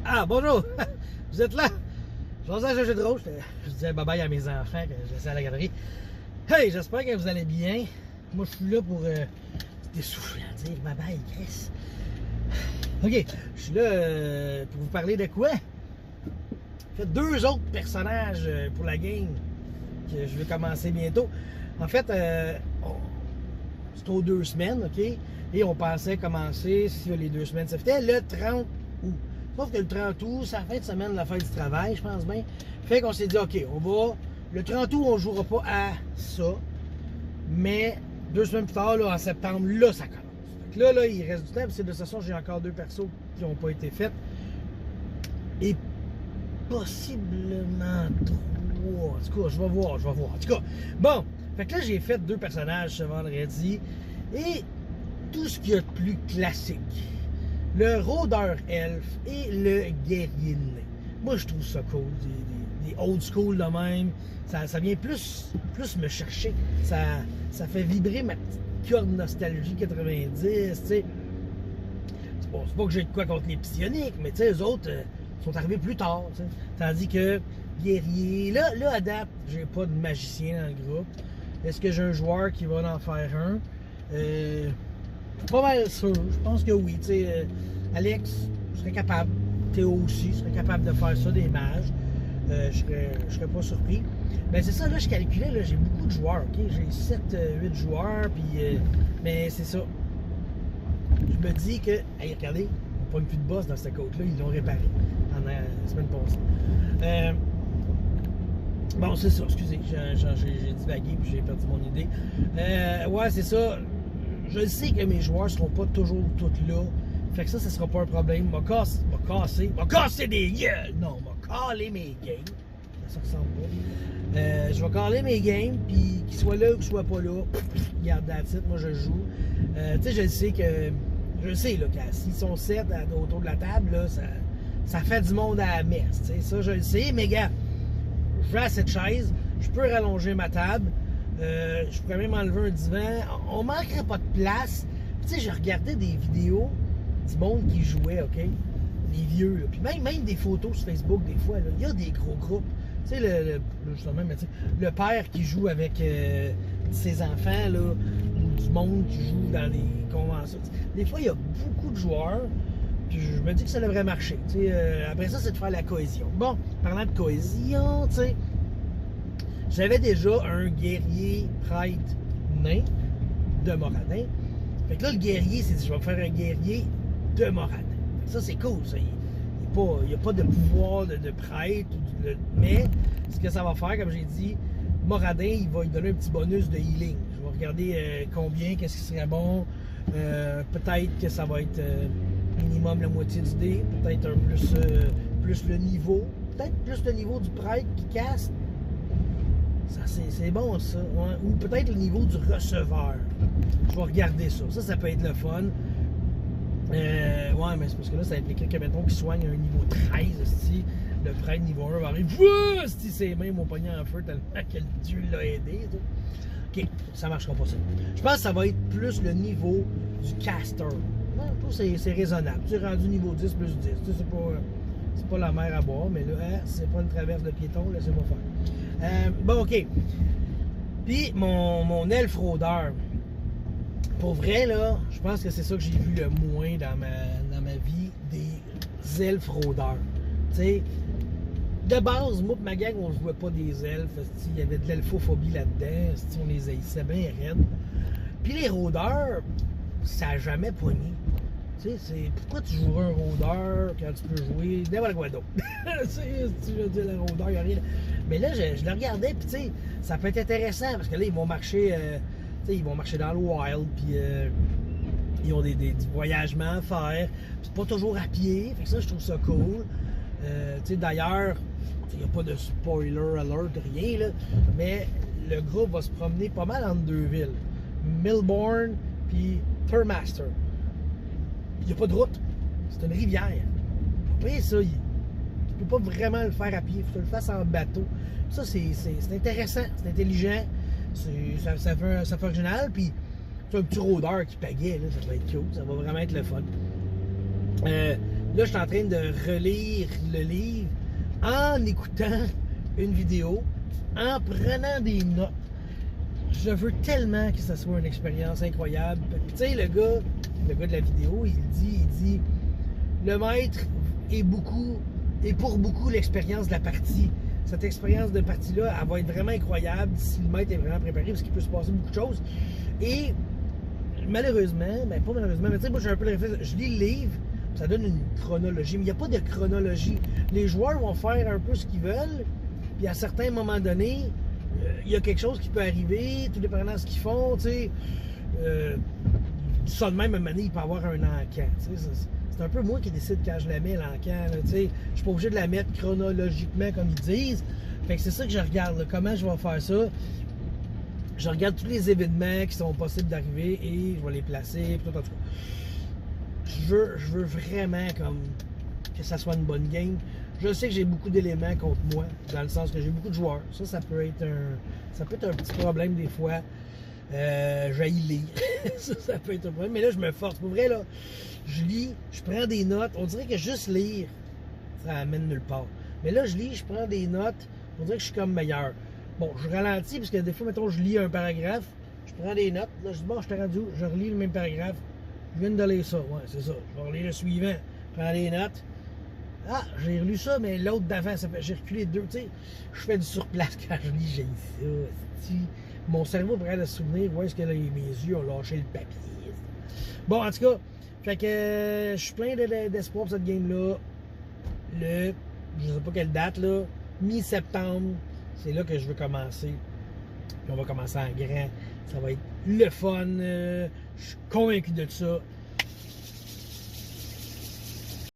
Ah, bonjour! Vous êtes là? Je faisais un jeu de rôle. Je disais bye bye à mes enfants que je laissais à la galerie. Hey, j'espère que vous allez bien. Moi, je suis là pour dessouffler à dire bye bye, Chris. Ok, je suis là pour vous parler de quoi? J'ai fait 2 autres personnages pour la game que je vais commencer bientôt. En fait, c'est aux 2 semaines, ok? Et on pensait commencer, si les 2 semaines, ça fait le 30 août. Sauf que le 30 août, c'est la fin de semaine de la fête du travail, je pense bien. Fait qu'on s'est dit, ok, on va. Le 30 août, on ne jouera pas à ça. Mais 2 semaines plus tard, là, en septembre, là, ça commence. Fait que là, il reste du temps. Puis de toute façon, j'ai encore 2 persos qui n'ont pas été faits. Et possiblement 3. En tout cas, je vais voir. En tout cas, bon. Fait que là, j'ai fait 2 personnages ce vendredi. Et tout ce qu'il y a de plus classique. Le rôdeur elfe et le guerrier nain. Moi, je trouve ça cool. Des old school de même. Ça vient plus me chercher. Ça fait vibrer ma petite corde nostalgie 90, tu sais. C'est pas que j'ai de quoi contre les psioniques, mais tu sais, eux autres sont arrivés plus tard, t'sais. Tandis que guerrier, là, à date, j'ai pas de magicien dans le groupe. Est-ce que j'ai un joueur qui va en faire un? Pas mal sûr, je pense que oui. Alex, je serais capable. Théo aussi, je serais capable de faire ça, des mages. Je serais pas surpris. Ben c'est ça, là, je calculais, là, j'ai beaucoup de joueurs, ok? J'ai 7-8 joueurs, puis... mais c'est ça. Je me dis que... Hey, regardez, on pogne plus de boss dans cette côte-là, ils l'ont réparé pendant la semaine passée. Bon, c'est ça, excusez, j'ai divagué, puis j'ai perdu mon idée. Ouais, c'est ça. Je sais que mes joueurs seront pas toujours tous là. Fait que ça sera pas un problème. M'a casser des gueules! Non, m'a caler mes games. Ça ressemble pas. Je vais caler mes games, puis qu'ils soient là ou qu'ils soient pas là. Regarde, that's it, moi je joue. Tu sais, je sais que s'ils sont 7 autour de la table, là, ça fait du monde à la messe. Tu sais, ça, je le sais, mais gars, je vais à cette chaise, je peux rallonger ma table. Je pourrais même enlever un divan. On manquerait pas de place. Tu sais, j'ai regardé des vidéos du monde qui jouait, OK? Les vieux, là. Puis même des photos sur Facebook, des fois, il y a des gros groupes. Tu sais, justement, le père qui joue avec ses enfants, là, ou du monde qui joue dans les conventions. Des fois, il y a beaucoup de joueurs. Puis je me dis que ça devrait marcher. Tu sais, après ça, c'est de faire la cohésion. Bon, parlant de cohésion, tu sais, j'avais déjà un guerrier prêtre nain de Moradin. Fait que là, le guerrier s'est dit, je vais faire un guerrier de Moradin. Ça, c'est cool, ça. Il n'y a pas de pouvoir de prêtre, mais ce que ça va faire, comme j'ai dit, Moradin, il va lui donner un petit bonus de healing. Je vais regarder combien, qu'est-ce qui serait bon. Peut-être que ça va être minimum la moitié du dé, peut-être un plus le niveau. Peut-être plus le niveau du prêtre qui casse. Ça, c'est bon, ça. Ouais. Ou peut-être le niveau du receveur. Je vais regarder ça. Ça peut être le fun. Ouais, mais c'est parce que là, ça impliquerait que, mettons, qu'il soigne un niveau 13, si le prêtre niveau 1 va arriver. Si ses mains m'ont pogné en feu tellement que Dieu l'a aidé. Ok, ça marchera pas ça. Je pense que ça va être plus le niveau du caster. Ouais, je trouve que c'est raisonnable. Tu es rendu niveau 10 plus 10. C'est pas la mer à boire, mais là, c'est pas une traverse de piéton, laissez-moi faire. Bon, ok. Puis, mon elfe rôdeur. Pour vrai, là, je pense que c'est ça que j'ai vu le moins dans ma vie, des elfes rôdeurs. Tu sais, de base, moi et ma gang, on ne jouait pas des elfes. Il y avait de l'elfophobie là-dedans. On les haïssait bien raides. Puis les rôdeurs, ça n'a jamais pogné. Tu sais, pourquoi tu jouerais un rôdeur quand tu peux jouer n'importe quoi d'autre? Si tu veux dire le rôdeur, il n'y a rien. Mais là, je le regardais, puis tu sais, ça peut être intéressant parce que là, ils vont marcher. Ils vont marcher dans le wild, puis ils ont des voyagements à faire. C'est pas toujours à pied, fait que ça, je trouve ça cool. D'ailleurs, il n'y a pas de spoiler alert, rien, là, mais le groupe va se promener pas mal entre 2 villes. Millbourne, puis Thurmaster. Il n'y a pas de route, c'est une rivière. Après ça, tu peux pas vraiment le faire à pied, il faut que tu le fasses en bateau. Ça, c'est intéressant, c'est intelligent. Ça fait original, puis c'est un petit rôdeur qui pagaie, là, ça va être cool, ça va vraiment être le fun. Là, je suis en train de relire le livre en écoutant une vidéo, en prenant des notes. Je veux tellement que ça soit une expérience incroyable. Puis tu sais, le gars de la vidéo, il dit, le maître est pour beaucoup l'expérience de la partie. Cette expérience de partie-là, elle va être vraiment incroyable si le maître est vraiment préparé, parce qu'il peut se passer beaucoup de choses. Et malheureusement, ben pas malheureusement, mais tu sais, moi j'ai un peu le réflexe, je lis le livre, ça donne une chronologie, mais il n'y a pas de chronologie. Les joueurs vont faire un peu ce qu'ils veulent, puis à certains moments donnés, il y a quelque chose qui peut arriver, tout dépendant de ce qu'ils font, tu sais. Ça de même, à un moment donné, il peut avoir un encan, tu sais. C'est un peu moi qui décide quand je la mets, l'encan, tu sais. Je suis pas obligé de la mettre chronologiquement, comme ils disent. Fait que c'est ça que je regarde, là, comment je vais faire ça. Je regarde tous les événements qui sont possibles d'arriver et je vais les placer, tout en tout cas. Je veux vraiment comme que ça soit une bonne game. Je sais que j'ai beaucoup d'éléments contre moi, dans le sens que j'ai beaucoup de joueurs. Ça peut être un petit problème des fois. J'haïs lire. ça peut être un problème. Mais là, je me force. Pour vrai, là, je lis, je prends des notes. On dirait que juste lire, ça amène nulle part. Mais là, je lis, je prends des notes. On dirait que je suis comme meilleur. Bon, je ralentis, parce que des fois, mettons, je lis un paragraphe, je prends des notes. Là, je dis, bon, je t'ai rendu, je relis le même paragraphe. Je viens de lire ça. Ouais, c'est ça. Je vais relire le suivant. Je prends des notes. Ah, j'ai relu ça, mais l'autre d'avant, j'ai reculé deux. Tu sais, je fais du surplace quand je lis, j'ai ça. Mon cerveau pourrait se souvenir, où est-ce que là, mes yeux ont lâché le papier. Bon, en tout cas, fait que je suis plein d'espoir pour cette game-là. Je sais pas quelle date, là, mi-septembre, c'est là que je veux commencer. Puis on va commencer en grand. Ça va être le fun. Je suis convaincu de ça.